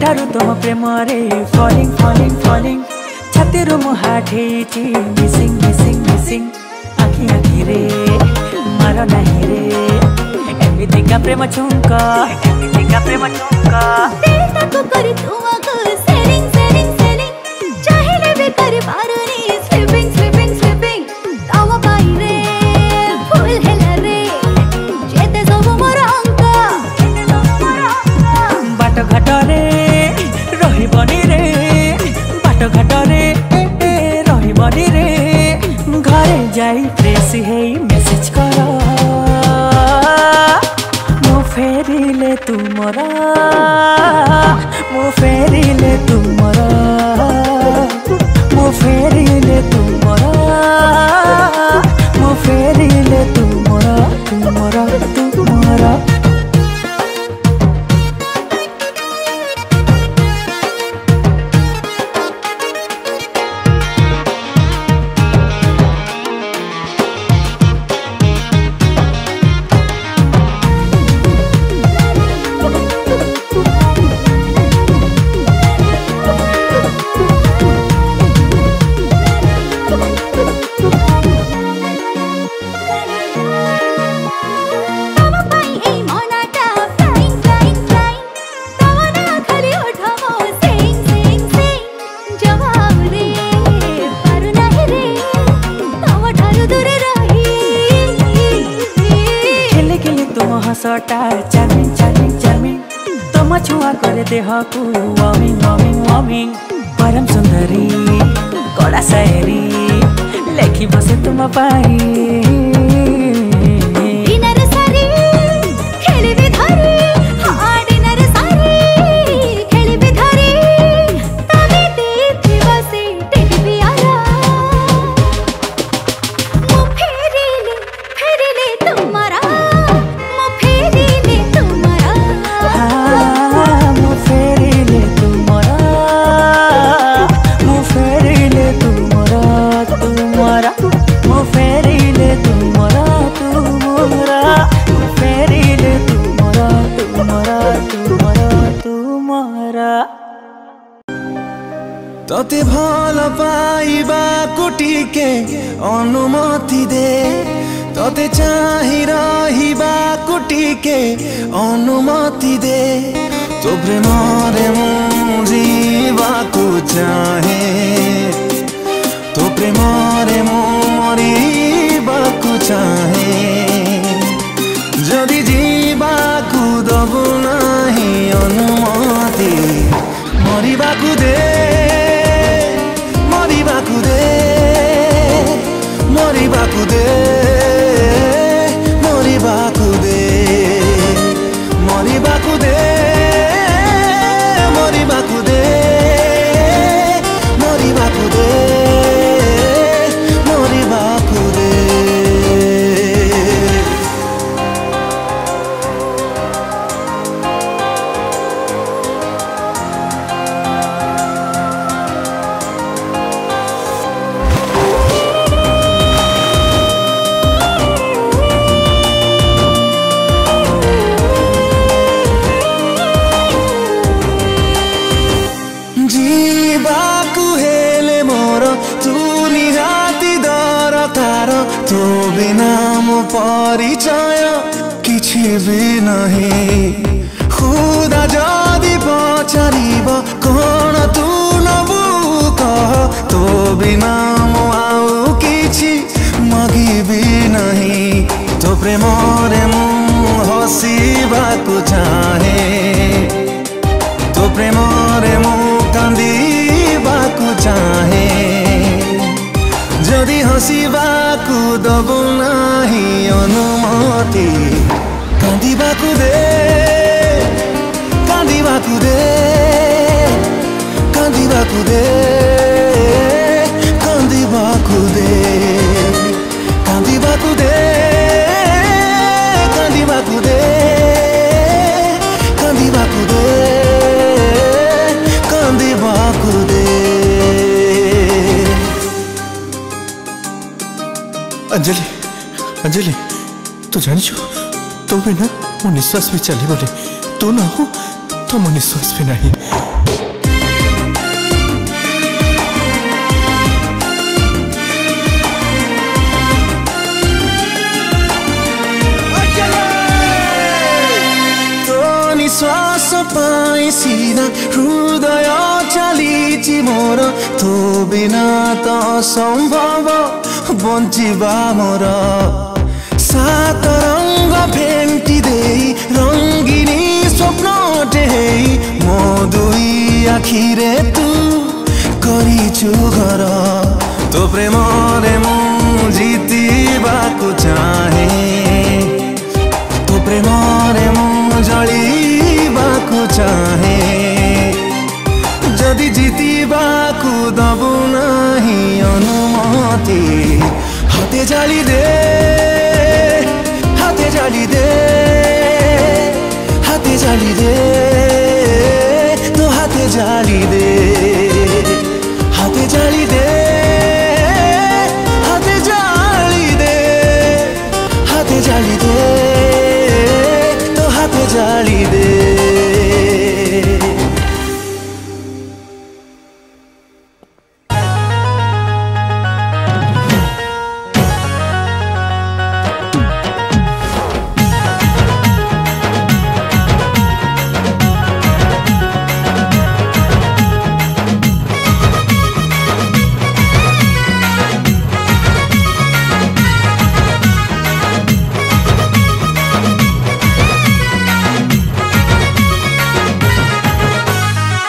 ठारू तुम प्रेम रे फॉलिंग फॉलिंग फॉलिंग छाती रो मुहाठी मिसिंग मिसिंग मिसिंग आखी आखी रे मारो नहीं रे एमिति का प्रेम झुमका दिल तक करी तुमको सेलिंग सेलिंग सेलिंग चाहिले भी करी बारुनी स्लिपिंग स्लिपिंग स्लिपिंग तावा पाई रे फूल हेला रे जेते सब मोर अंक बाट घाट रे रहिबनी रे बाट घाट रे रहिबनी रे घरे जाई फ्रेश हेई मेसेज कर मो फेरिले तुमरा मो फेरिले तुमरा मो फेरिले तुमरा मो फेरिले तुमरा तुमरा तुमरा हसटा चार्मिंग चार्मिंग चार्मिंग तुम छुआ करे देह को वार्मिंग वार्मिंग वार्मिंग परम सुंदरी कड़ा शायरी लेखी बसे तुम पाई तोते भल पाइबा कुटिके अनुमति दे तोते चाहि रहिबा कुटिके अनुमति दे तो प्रेमरे मु जीवाकु चाहे तो प्रेमरे मु मरिबाकु चाहे जदि जीवाकु दबु नाही अनुमति मरिबाकु दे मरिबाकु दे मरिबाकु दे मरिबाकु दे मरिबाकु दे मरिबाकु दे मरिबाकु दे मरिबाकु दे तो बिना मो परिचय किछि भी नहीं खुदा जदि पचारिब कौन तू नबु कह तो बिना मो आउ किछि मगिबी नहीं तो प्रेमरे मु हसिबाकु चाहे तो प्रेमरे मु कांदिबाकु चाहे जदि हसिबाकु दबु नाही अनुमति कांदिबाकु दे कांदिबाकु दे कांदिबाकु दे कांदिबाकु दे कांदिबाकु दे कांदिबाकु दे कांदिबाकु दे कांदिबाकु दे अंजलि अंजलि तू जानी तो बिना मो निश्वास भी चली बोले तू ना हो तुम निश्वास भी नहीं। तो निश्वास पाई सीना हृदय चलीची मोर, तो बिना तो संभव बंचिबा मोर। सात रंग भेंटी देई रंगिनी स्वप्न टेई, मो दुई आखिरे तू करिछु घर। तो प्रेम रे मु जीतिबाकु चाहे, तो प्रेम रे मु जलिबाकु चाहे। जदि जीतिबाकु दबु नाही अनुमति, हाथे जाली दे, हाथे जाली दे, हाथे जाली दे, तो हाथे जाली दे, हाथे जाली दे, हाथे जाली दे, हाथे जाली दे, तो हाथे जाली दे।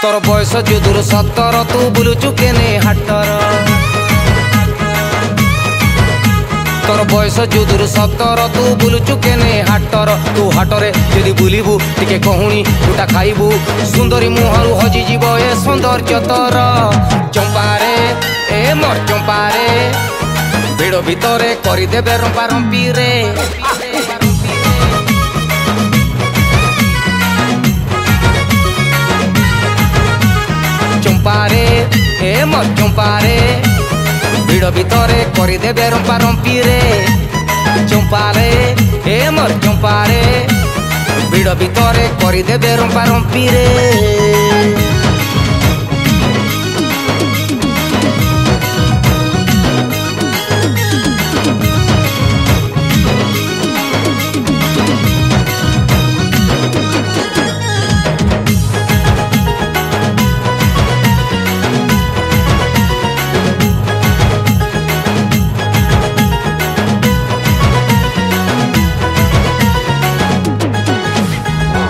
तोर बयस जुदुर 17 तू बुलुचु केने हाटर। तोर बयस जुदुर 17 तू बुलुचु केने हाटर। तू हाटरे जदि बुलिबु टिके कहुणी गुटा खाइबु, सुंदरी मुहरु हजि जीव ए सौंदर्य तोर। चंपारे ए मोर चंपारे, भिड़ भितरे करिदेबे रंपा रंपी रे। चंपारे ए मोर चंपारे, भिड़ भितरे करिदेबे रंपा रंपी रे। चंपारे ए मोर चंपारे, भिड़ भितरे करिदेबे रंपा रंपी रे।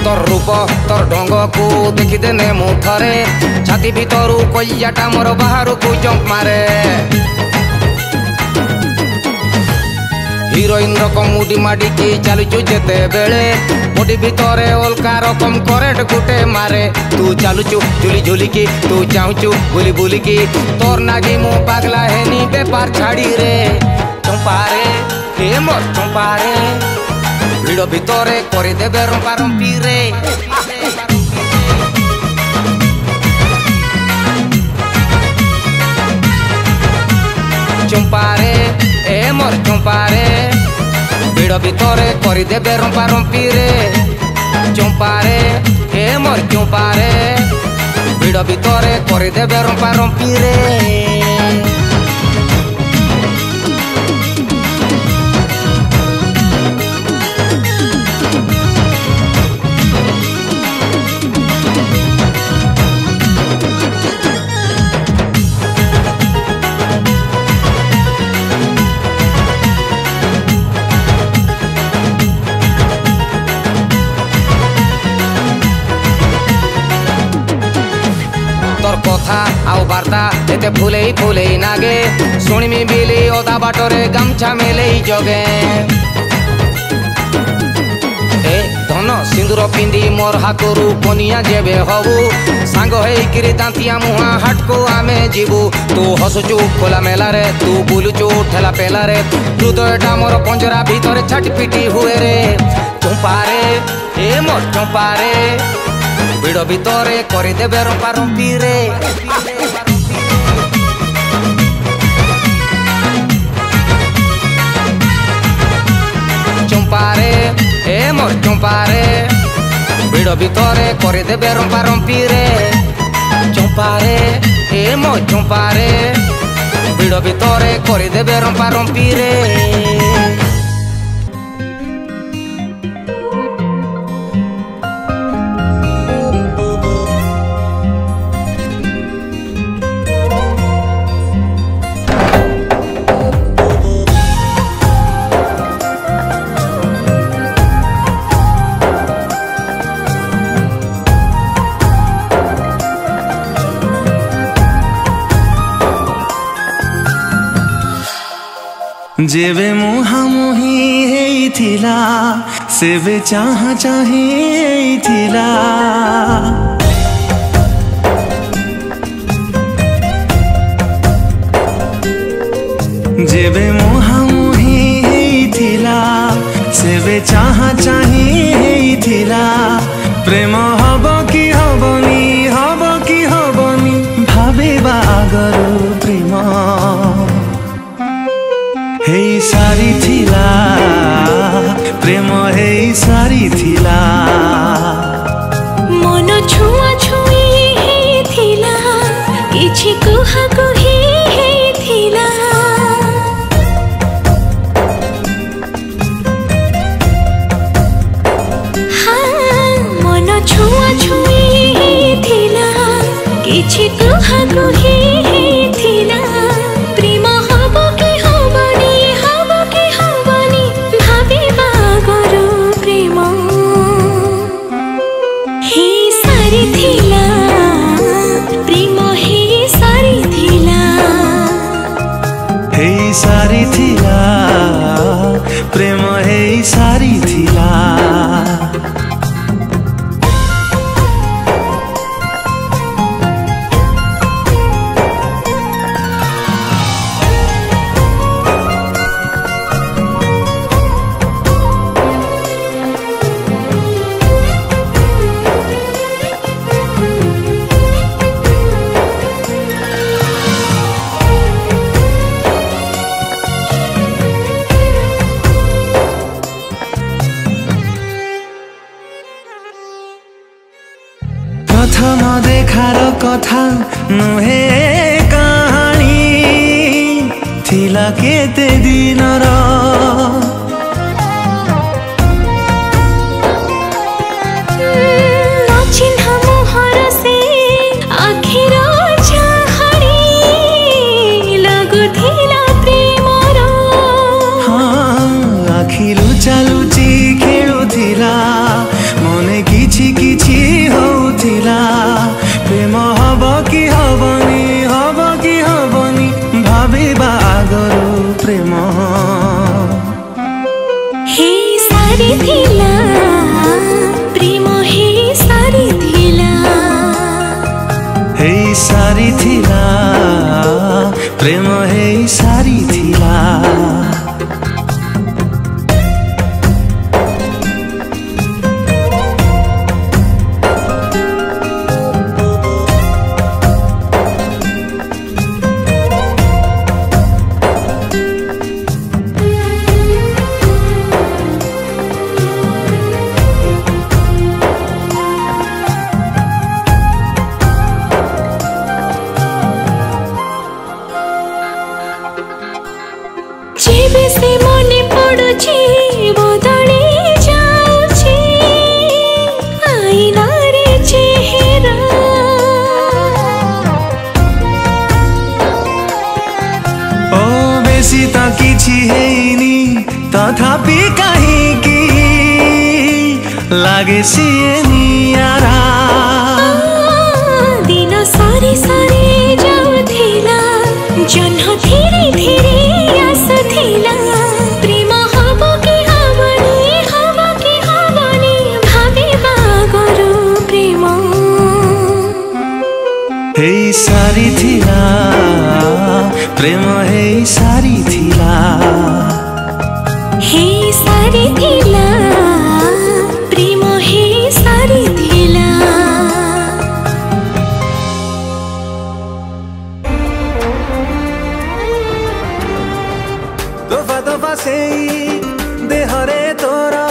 तोर रूप तोर ढंग को देखिदेने मु थरे, छाती भितरु कलिजाटा मोर बाहर को जंप मारे। हिरोइन रकम मुडी माडी की चालुचु जेते बेले, बॉडी भितरे अलका रकम करेंट गुटे मारे। तू चालुचु झुली झुली की, तू चाहुचु बुली बुली की, तोर नागी मु पागला हेनी बेपार छाड़ी रे। चंपारे ए मोर चंपारे, भिड़ भितरे करिदेबे रंपा रंपी रे। चंपारे ए मोर चंपारे, भिड़ भितरे करिदेबे रंपा रंपी रे। चंपारे ए मोर चंपारे, भिड़ भितरे करिदेबे रंपा रंपी रे। तोर कथा आउ बार्ता एते फुलेई फुलेई नागे, शुणिमी बिली ओदा बाटरे गामछा मेलेई जगे। ए धन सिंदूर पिंदी मोर हाथरू कनिया जेबे हबु, सांग हेइकिरी दांतिया मुहा हाट को आमे जीवु। तू हसुचु खोला मेला रे, तू बुलुचु ठेला पेला रे, हृदयटा मोर पंजरा भितरे छाटपिटी हुए रे। चंपारे ए मोर चंपारे, भिड़ भितरे करिदेबे रंपा रंपी रे। चंपारे ए मोर चंपारे, ଭିଡ଼ ଭିତରେ କରିଦେବେ ରମ୍ପା ରମ୍ପିରେ ଚମ୍ପାରେ ଏ ମୋ ଚମ୍ପାରେ ଭିଡ଼ ଭିତରେ କରିଦେବେ ରମ୍ପା ରମ୍ପିରେ जेबे मुहामुही हेइथिला सेबे चाहा चाहे हेइथिला जेबे मुहामुही हेइथिला सेबे चाहा चाहे हेइथिला प्रेम हब कि हबनी भाबेबा आगरो प्रेम हे सारी थिला प्रेम हे सारी थिला मन छुआ छुई हे थिला किछि कुहा कुही हे थिला हाँ मन छुआ छुई हे थिला किछि कुहा कुही हे थिला प्रेम हबो कि सारी थिला प्रेम हे सारी थिला प्रथम देखार कथा नुहे कहानी थिला केते दिनर चिन्ह मोहर से आखिर चाहणी लगुथिला प्रेमर हाँ आखि लुचा लुची खेलुथिला मने किछि किछि होउथिला प्रेम हब कि हबनी भाबेबा आगरो प्रेम हे सारी थिला प्रेम हे सारी थिला हे सारी थिला प्रेम हे सारी थिला जेबे से मने पड़ुछि बदली जाउछि आईना रे चेहरा ओ बेसी त किछि हेइनी तथापि काहीँकी लागे सिए नियारा दिन सरी सरी जाउथिला जन्ह धीरे धीरे आसुथिला प्रेम हब कि हबनी भाबेबा आगरो प्रेम हे सारी थिला प्रेम हे सारी थिला हे सारी थिला प्रेम हे सारी थिला दफा दफा से देहरे तोरा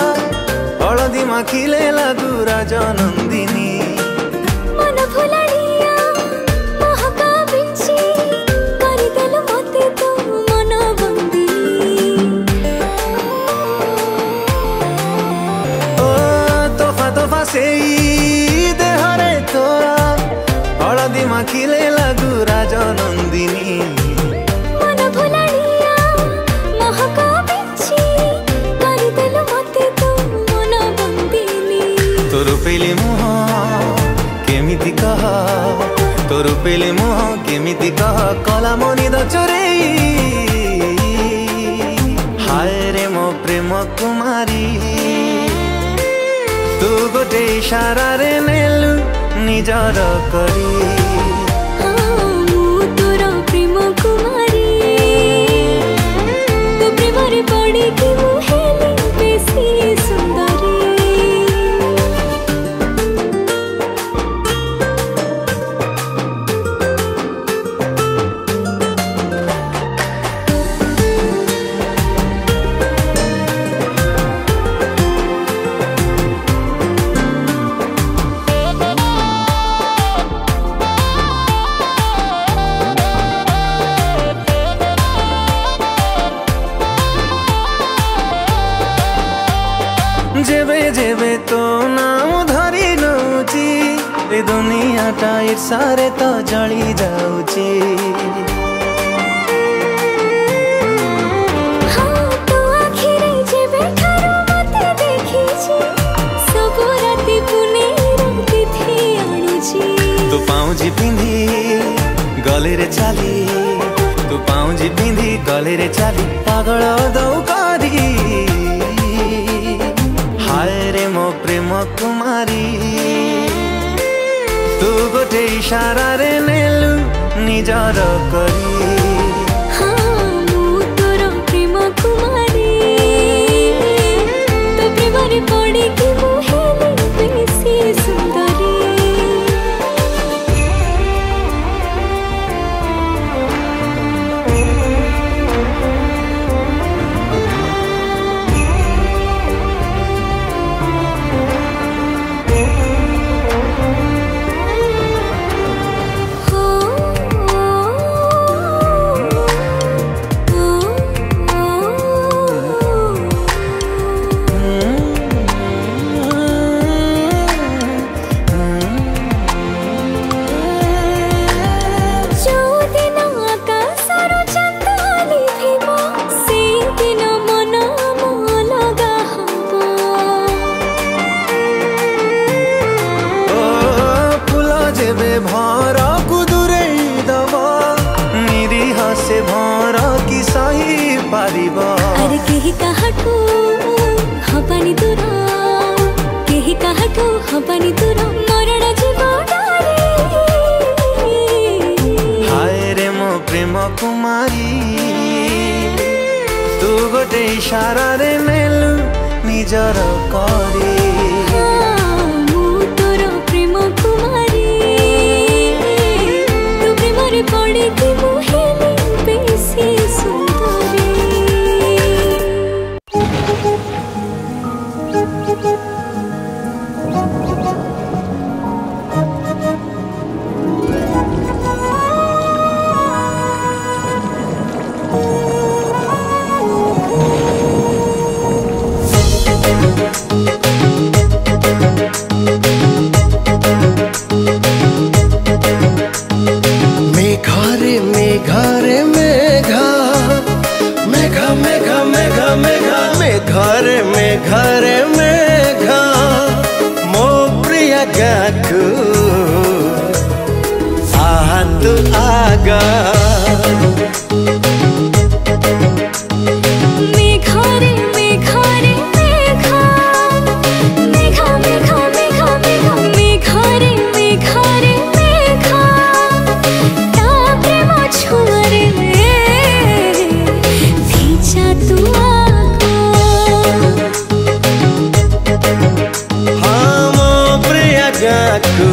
हलदी माखिले लागू राजनंदिनी मन भुलाड़िया महका बिंची करिदेलु मते तू मन बंदिनी ओ तोफा तोफा सेई देहरे तोरा हलदी माखिले लागू राजनंदिनी मन भुलाड़िया महका बिंची करिदेलु मते तू मन बंदिनी तोर पेले मुह केमिति कह तोर पेले मुह केमिति कह कला मनी द चोरेई हाय रे मो प्रेम कुमारी तू गोटे इशारा रे नेलु निजर करी तोर प्रेम कुमारी तो प्रेम रे पड़ी कि मु हेली बेसी सुंदरी जेबे जेबे तो नाम धरी नौची ए दुनियाटा ईर्षारे तो जली जाऊची हाँ तो आखिरे जेबे ठारो मते देखीची सब राति पुने राति थी आणुची तू पाउजी पिंधी गले रे चाली तू पाउजी पिंधी गले रे चाली पागल दौ करी हाय रे मो प्रेम कुमारी तू गोटे इशारा रे नेलु निजर करी हाँ मु तोर प्रेम कुमारी तो प्रेम रे पड़ी कि मु हेली बेसी सुंदरी भर कुदुरे दब निरीह से भर कि सही पारिब अरे केही काहाठू हबानी दूर केही काहाठू हबानी दूर मरण जीव हाय रे मो प्रेम कुमारी तू गोटे इशारा रे नेलु निजर करी मु तोर प्रेम कुमारी तू प्रेम रे पड़ी कि मु हेली बेसी सुंदरी घरे मेघा मो प्रिय गाकू आहतु आगा मेघारे मेघारे मेघा मेघा मेघा मेघा मेघा मेघारे मेघारे मेघा ता प्रेम छुरे भीजा तू गाकू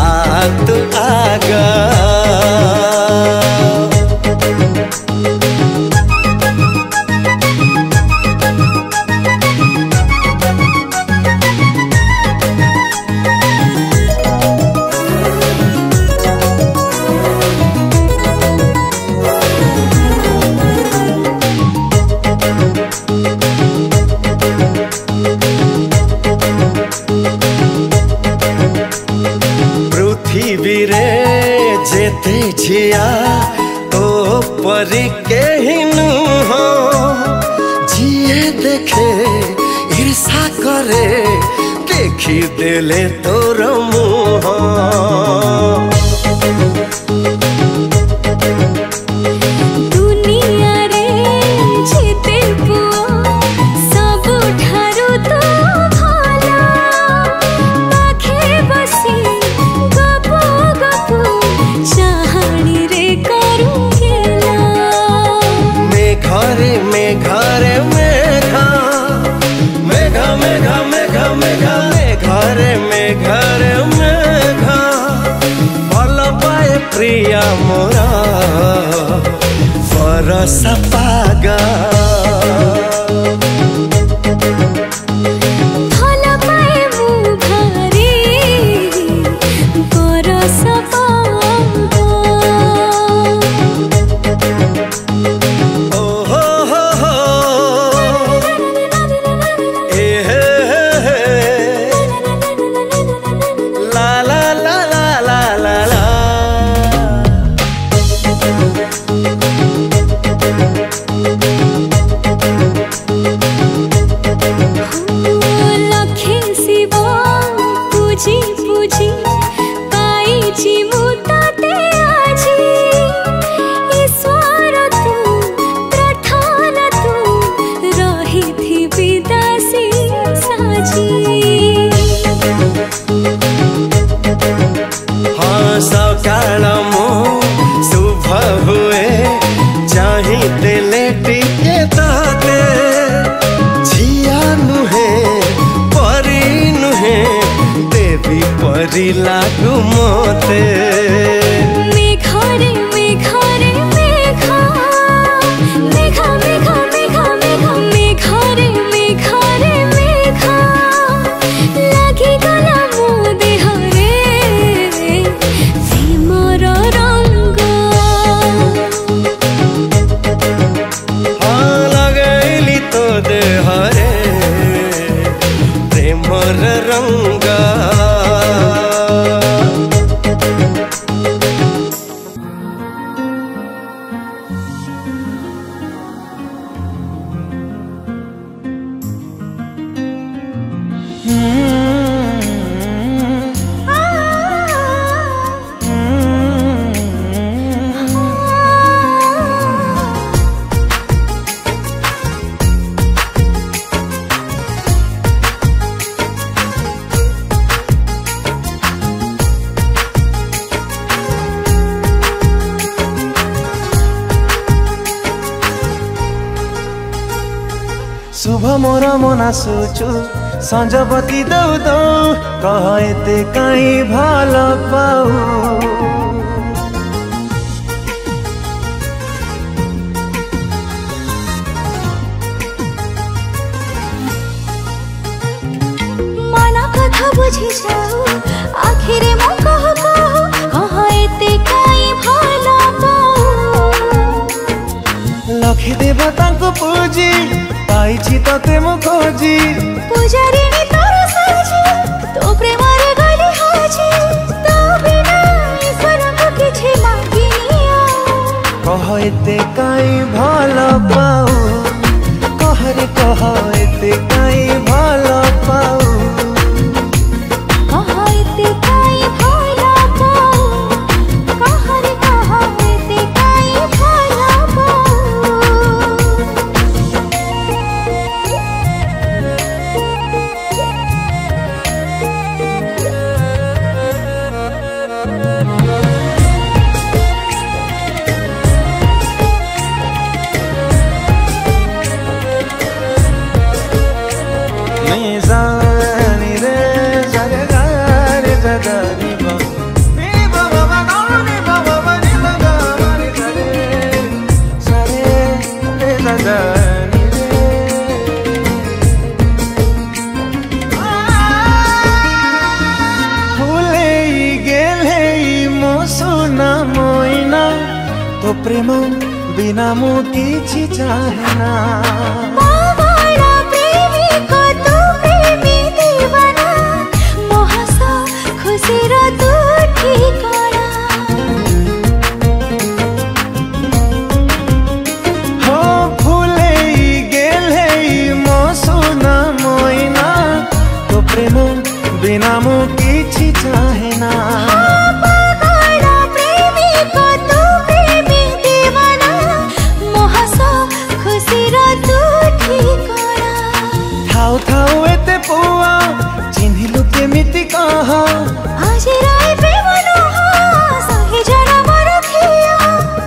आहतु आगा पृथ्वी रे जेते झिया तो परी केहि नुह जिए देखे ईर्षा करे देखी देले तोर मुह प्रिया मोरा बरस पागा लागू मोते मेघरे मेघरे मेघा मेघा मेघा मेघा मेघा मेघरे मेघरे मेघा लागी गला मो देहरे प्रेमर रंग हाँ लगैली तो देहरे प्रेमर रंग शुभ मोर मना सुचु संजबती दौ दौ कह एते काई भल पाऊ मना कथा बुझी जाऊ आखिरे मो कह एते काई भल पाऊ लखी देवता को पूजी पाइछि तते मो खोजी पूजारिणी तोर साजी तो प्रेम रे गली हाजी तो बिना ईश्वर को किछि मांगिया कह एते काई भल पाऊ कह रे कह एते काई भल पाऊ कह एते काई भल पाऊ कह रे कह एते काई भल पाऊ तो प्रेम बिना मु किछि चाहना बाबा प्रेमी को तू प्रेमी दीवाना मोहसा खुशी रो तू ठिकाना हो फूले गेले मो सुना मोइना तो प्रेम बिना मु किछि चाहे ना थाउ थाउ एते पुआ चिन्हिलु केमिति कहा आज राय प्रेम नुहा सही जरा मर खिया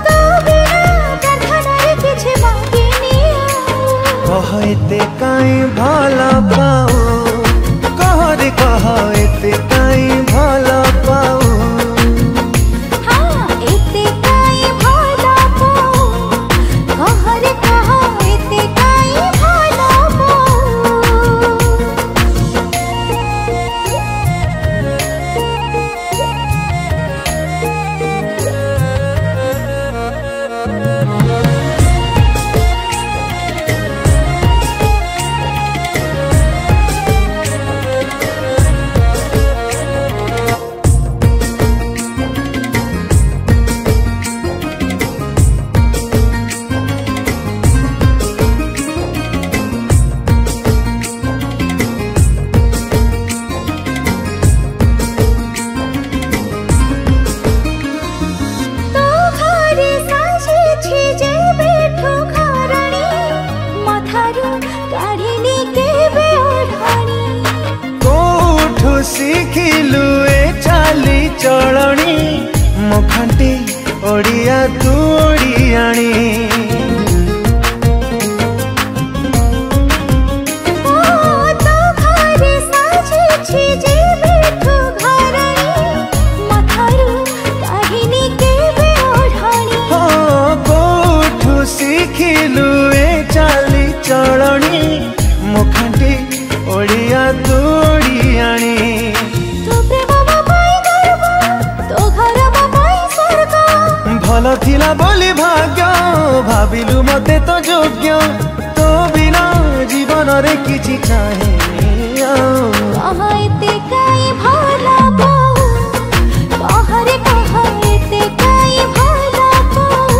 तो बिना कंठनारे किछि मांगिनी कह एते काई भला पाऊ कह रे कह एते काई भला पाऊ हाँ एते काई भला पाऊ कह रे कह एते काई भला शिखिलु ए चाली चलणी मो खांटी ओडिया तू ओडियाणी शिखिलु ए चाली चलणी मो खांटी ओडिया तू ओडियाणी भल थिला बोली भाग्य भाविलु मते तो योग्य तो बिना जीवन रे किछि चाहे कहते काई भला पाऊ कह रे कह एते काई भला पाऊ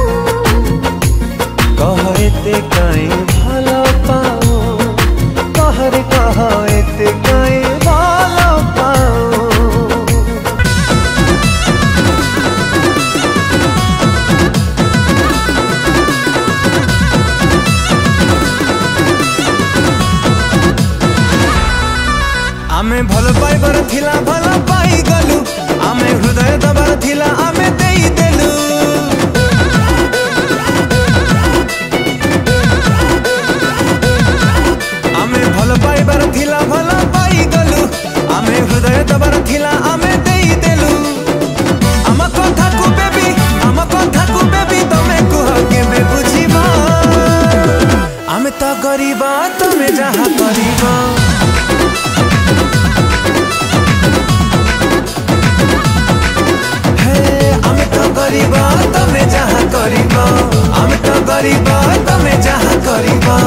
कह एते काई भला पाऊ कह रे कह एते काई भला पाऊ आमे भल पाइबार थिला भल पाई गलु आमे हृदय दबार थिला आमे देई देलु आमे भल पाइबार थिला भल पाई गलु आमे हृदय दबार थिला आमे देई देलु आम कथा को बेबी तमे कुह केबे बुझिबा आमे तो गरीबा तमे जहा करिबा करिबा तमे जहा करिबा हम तो करिबा तमे जहा करिबा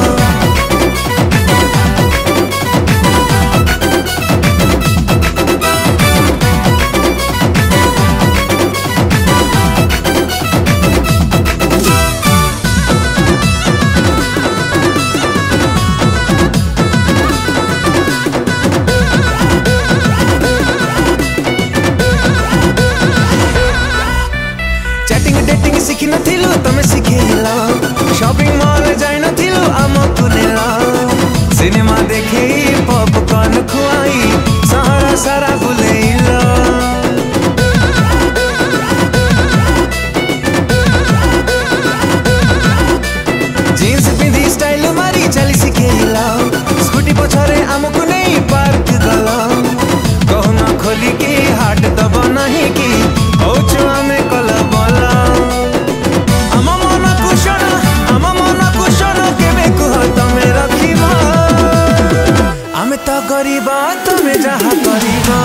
डेटिंग शिखि नथिलु तमे शिखेला शॉपिंग मॉल जाई नथिलु आमकु नेला सिनेमा देखि पॉपकॉर्न खुआई सहारा सारा बुलेला जीन्स पिंधी स्टाइल मारी चली शिखेला स्कूटी पछरे आमकु नहीं पार्क गला कहना खोली के हाट दब नहीं की औचो आमे कला बोला आम मन कुशल केबे कुह तमे रखिबा आमे तो गरीबा तमे जहा करिबा।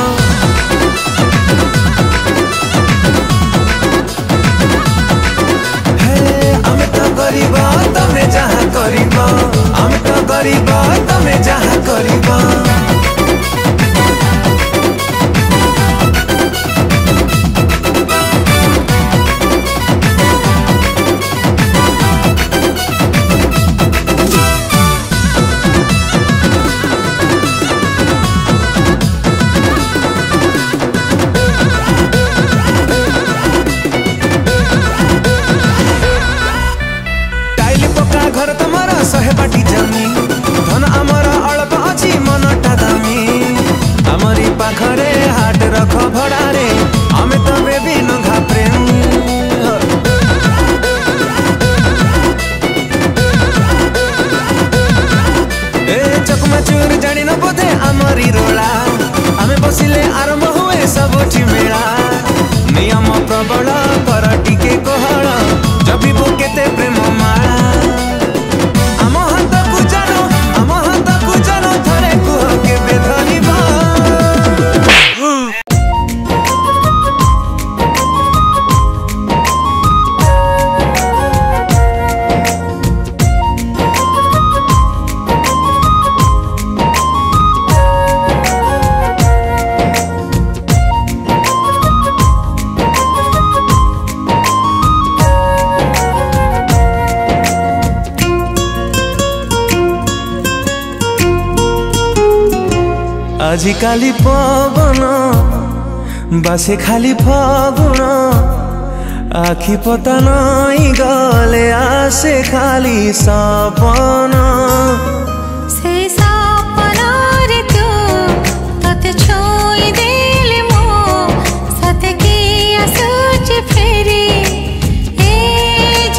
प्रबल कर टिके कोहल जबि केते प्रेम माला आम हाथ को जानो थरे कुह केबे धरिबा आजिकाली पवन बासे खाली फागुण आखि पता नहीं गले आसे खाली सपन से सपन रे तू तते छोई देले मो सते की आसुच फेरी ए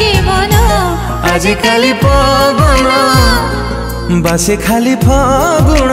जीवन आजिकाली पवन बासे खाली फागुण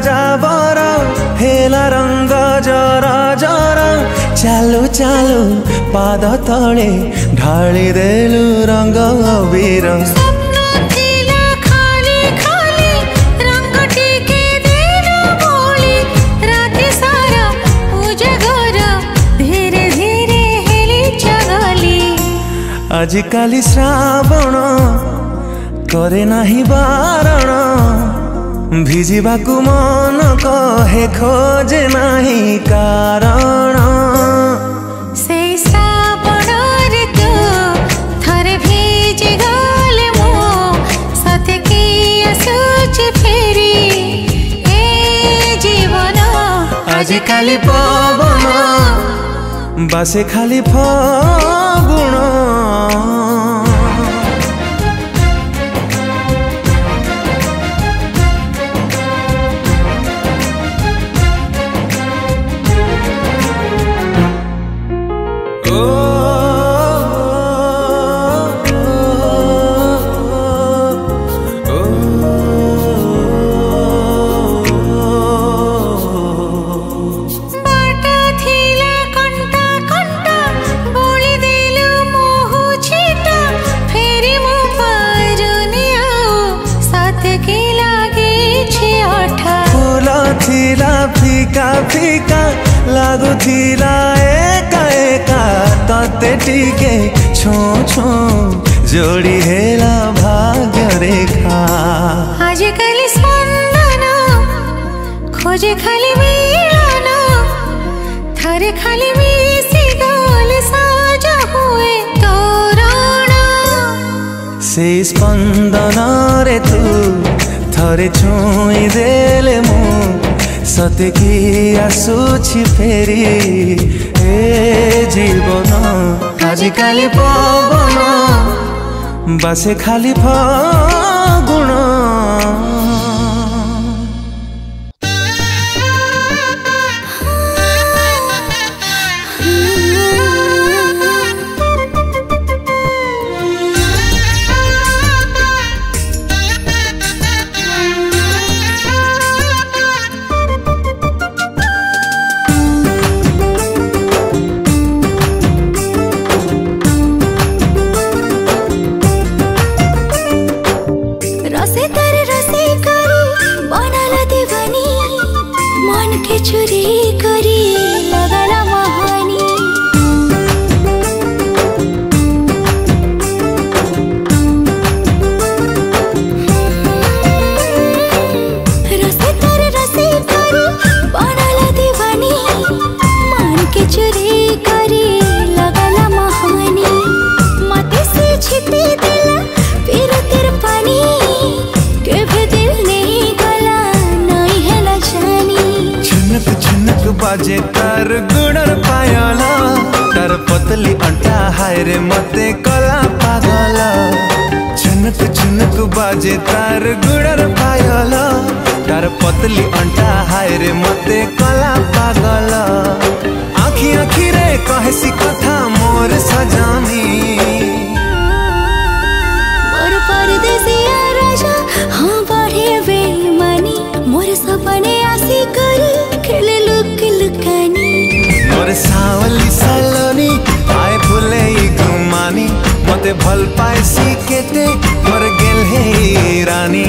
जाबर हेला रंग जरा जरा चालू चालू पाद तले ढाली देलु रंग अबीर आजिकाली श्रावण करे नाही बारण भिजिबाकु मन कहे खोजे नाही कारण से श्रावण रे तू थरे भिजि गले मो सते की आसुच फेरी ए जीवन आजिकाली पवन बासे खाली फागुण फीका फीका लागुथिला एका एका तते टिके छो छो जोड़ी हेला भाग्य रेखा आजिकाली स्पंदन खोजे खाली मिलन थरे खाली मिसी गले साजा हुए तोरण से स्पंदन रे तू थरे छुई देले मु सते की आसुछि फेरी ए जीवन आजिकाली पवन बासे खाली फागुण बाजे तार गुणर पायला तार पतली अंटा हाय रे मते कला କୁ ବାଜେ ତାର ଗୁଡ଼ର ପାୟଲ ତାର ପତଲି ଅଣ୍ଟା ହାୟରେ ମତେ କଲା ପାଗଲ आखी आखी रे कहेसी कथा मोर सजानी मोर परदेसिया राजा हाँ बढ़े बेईमानी मोर सपने आसी करी खेले लुक लुकानी मोर सावली सलोनी आए फुले गुमानी मते भल पाइसी केते मोर गेल हे रानी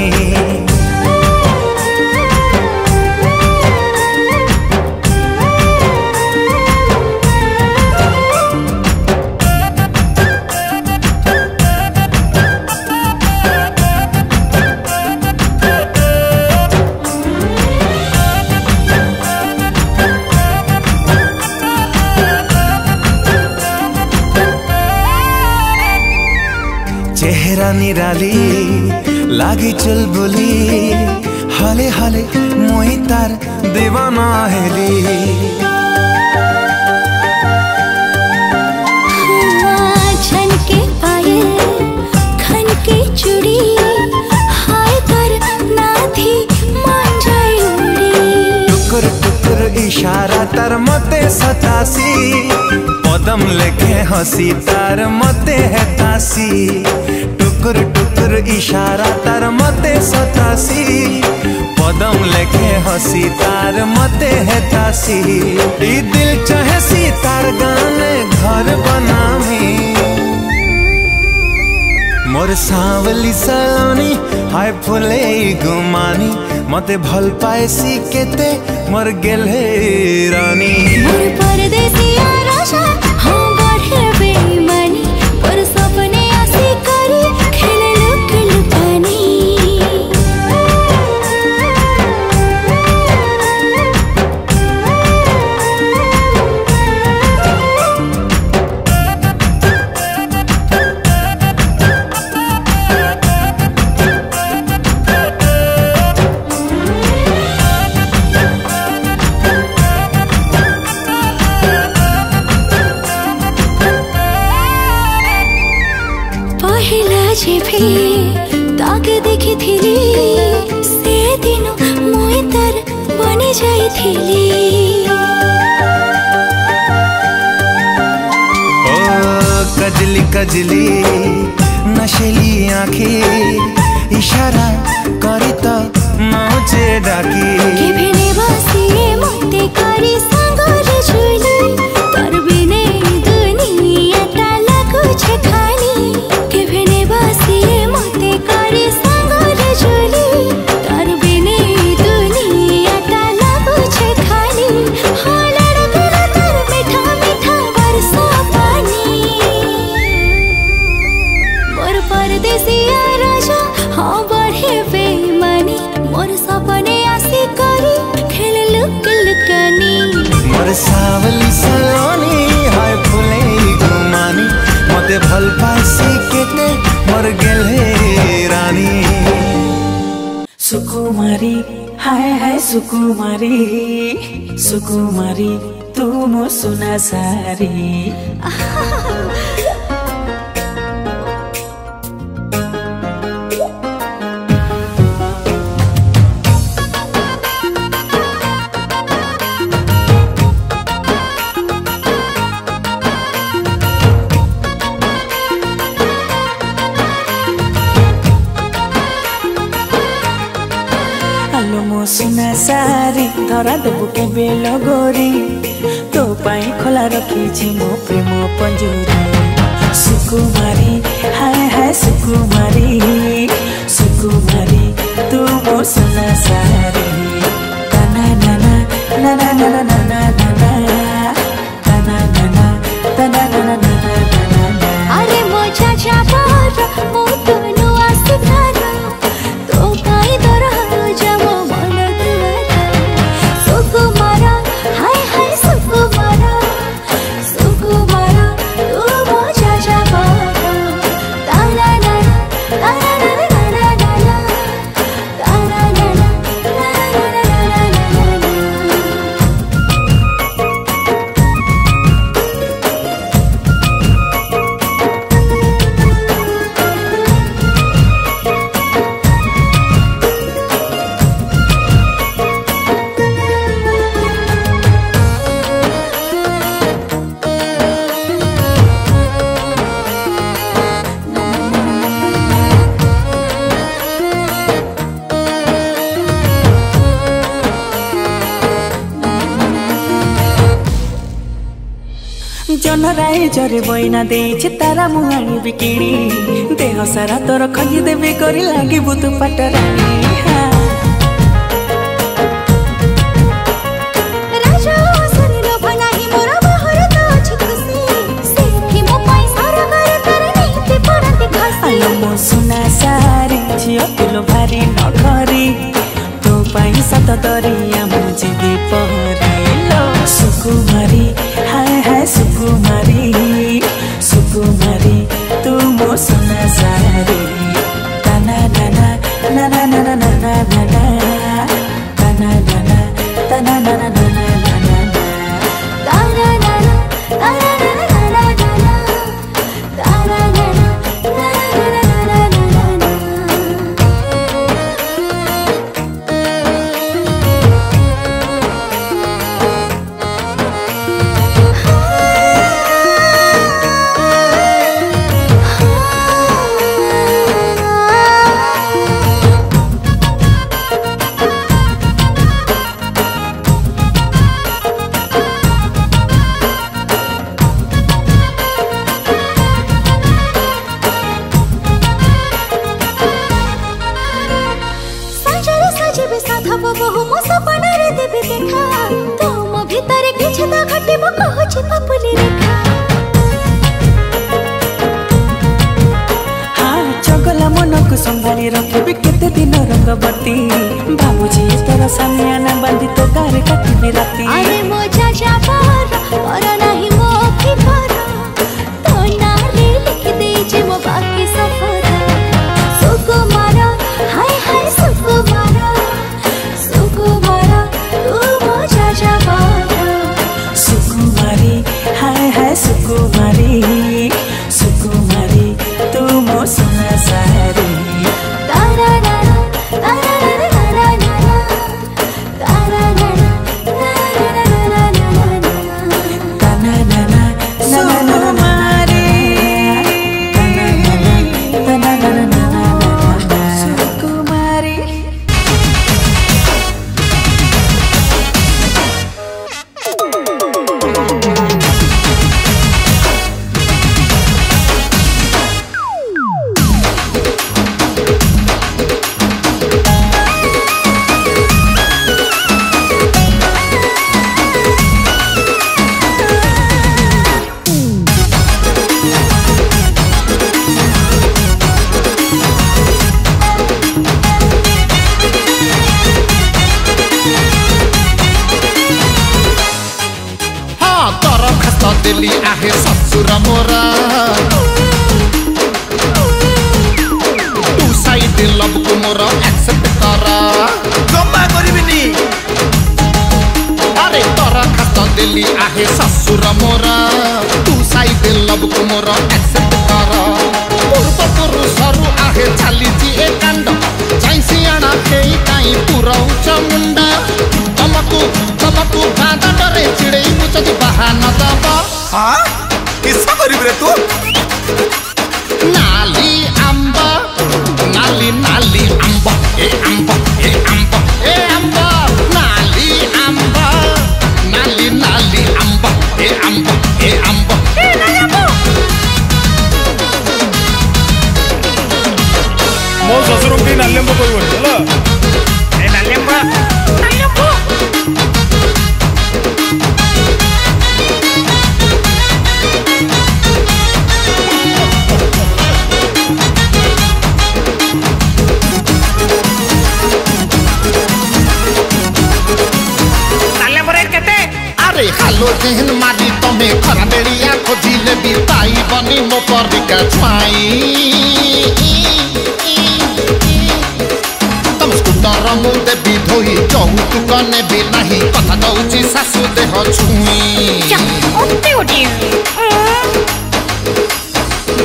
चेहरा निराली लागी चुलबुली हले हले मोहि तार दीवाना हेली छन के पायल खन के चूड़ी हाय कर नाथी मान जाए उड़ी टुकुर टुकुर इशारा तार मते सतासी पदम लेखे हसी तार मते है तासी टुकुर टुकुर इशारा तार मते सतासी पदम लेखे हसी तार मते है तासी ई दिल चाहेसी तार गाने घर बनामी मोर सावली सलोनी हाय फुले गुमानी मते भल पाएसी केते मोर गेल हे रानी मोर परदेसिया राजा हाँ बढ़े बेईमानी पर सपने आसी करी खेले लुक लुकानी जेबे ताके देखी थिली से दिन मुई तार बनी जाई थिली ओ कजली कजली नशेली आँखें इशारा करी तो मौजे डाकी के भेने बासी मते करी संगर झुली तार बिने दुनिया टाला कुछ खाली के भेने बासी मते करी संगर झुली तार बिने दुनिया टाला कुछ खाली हाँ लड़कला तार मीठा मीठा बरसा पानी मोर परदेसिया राजा हाँ बढ़े बेईमानी मोर सपने आसी करी खेल लुक लुकानी मोर सावली सलोनी हाय फुले गुमानी मते भल पाइसी केते मोर गेल हे रानी सुकुमारी हाय हाय सुकुमारी सुकुमारी तू मो सुना सारी सुना सारी धरा देबु के बेल गोरी तो पाई खोला रखी मो प्रेम पंजूरी सुकुमारी हाय हाय सुकुमारी सुकुमारी तू मो सुना सारी तना नाना नाना नाना नाना नाना तना नाना तना नाना नाना अरे मोचा चापर मो तनु आसुधार तो काई दर जावो सुकुमारा हाय हाय सुकुमारा सुकुमारा तू मोचा चापर सनराई जरे बइना देछि तारा मुहाणी बिकिनी देह सारा तोर खगी देबे करी लागी बुतु पटरानी राजा शरीर बनाही मोर बाहर तो अछि खुशी सेठी मो पैसा रगर तर नीति पड़ते खसी आलो मो सुना सारी झियो तुलो भारी नखरी तो पैसा तो दरिया मु जीवी पहरिलो सुकुमारी हाय हाय सुकुमारी सुकुमारी तू मो सुना सारी तना तना na na na na na na na na तना तना तना na na na na na na तारा नाना तारा नाना नाना नाना तारा नाना तारा नाना सजरे सजबे साधब बहु मो सपना रे देबे देखा तुम भीतर किछ तो घटे मो कहछि पपुली रेखा हाँ चगला मन को संभाली रखबे केते दिन रंगवती बाबूजी तोर सामियाना बांधी तो गारे काटिबे राती अरे मो चाचा पर नहीं मो फिकर तो नारे लिख दे जे मो बाकी सफर सुकुमार हाय हाय सुकुमार सुकुमार तू मो चाचा पर सुकुमारी हाय हाय सुकुमारी सुकुमारी तू मो सुना सारी तारा नाना तारा नाना नाना तारा नाना तारा नाना तना तना na na na na मारी तना तना तना na na na na सुकुमारी हाँ दरखास्त देली आहे ससुर मोरा तू साइड लब को मोर एक्सेप्ट करा जमा करिबिनी अरे दरखास्त देली आहे ससुर मोरा तू साइड लब को मोर एक्सेप्ट करा पूर्व पुरुषहरू आहे चालीची ए कांड जाइसी आना केही काई पुरौछ मुंडा तमकु तमकु गादा डरे चिड़ै मुचदी बहाना दबा हाँ किस्सा करिबे रे तू नाली आंबा नाली नाली आंबा ए आंबा ए आंबा ए आंबा नाली आंबा नाली नाली आंबा ए आंबा ए आंबा ए नाली आंबा मो ससुर के नाल्यंब कहबो चलो ए नाल्यंब नाल्यंब नाल्यंब रे केते अरे हालो जेहन मारी तमे खरा बेड़िया खोजिले बिताई बनी मो परिका छाई तम स्कूटर मु देबी धोई चौतुक नेबी नाही कथा दउची सासु देह छुई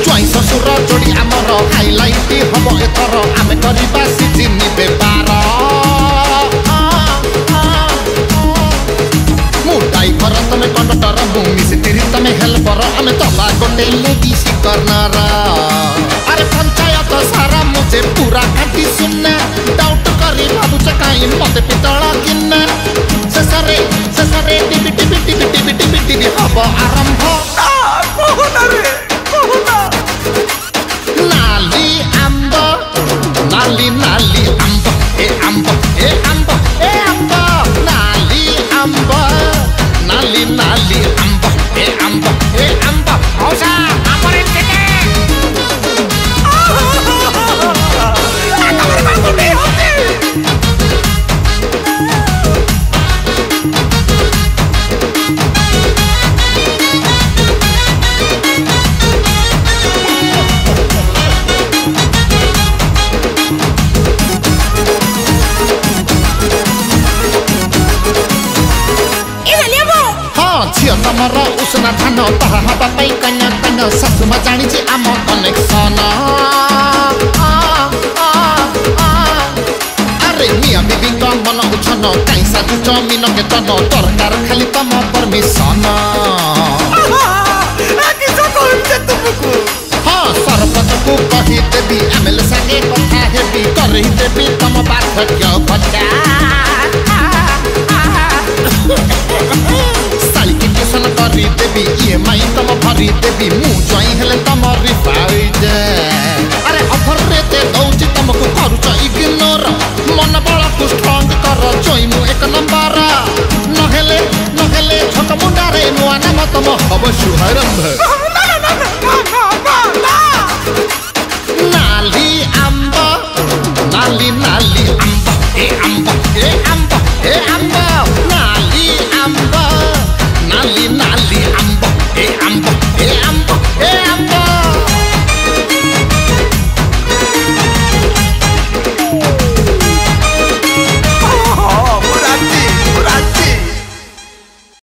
ज्वाई ससुर जोड़ी आमर हाइलाइट हम एथर आमे करिबा सिजिनी बेपार मु ड्राइवर तमे कंडक्टर मु मिस्त्री तमे हेल्पर आमे तला गोटे लेडीज कर्नर अरे पंचायत सारा मुझे पूरा खाटी सुनना डाउट करी बाबू चकाई मते पितळ किन्ना शेषरे टिबि टिबि टिबि टिबि टिबि टिबि हब आरंभ सुना धान ताहा हवा पाई कन्या कन सासुमा जानिछि आम कनेक्शन अरे मिया बीबी का मन उछन काई साजु जमीन के तन दरकार खाली तम परमिशन किसो कहते तुमको हाँ सरपंच को कही देवी एमएलए संगे कथा हेबी करही देवी तम पार्थक्य बच्चा साली की ट्यूशन करी देवी ईएमआई तम भरी देवी मु जई हेले तम रिफाइड अरे ऑफर रे ते दउची तमको करूच इग्नोर मन बळ को स्ट्रांग कर जई मु एक नंबर नहेले नहेले छोट मुंडा रे नुआ नाम तम हब शुभारंभ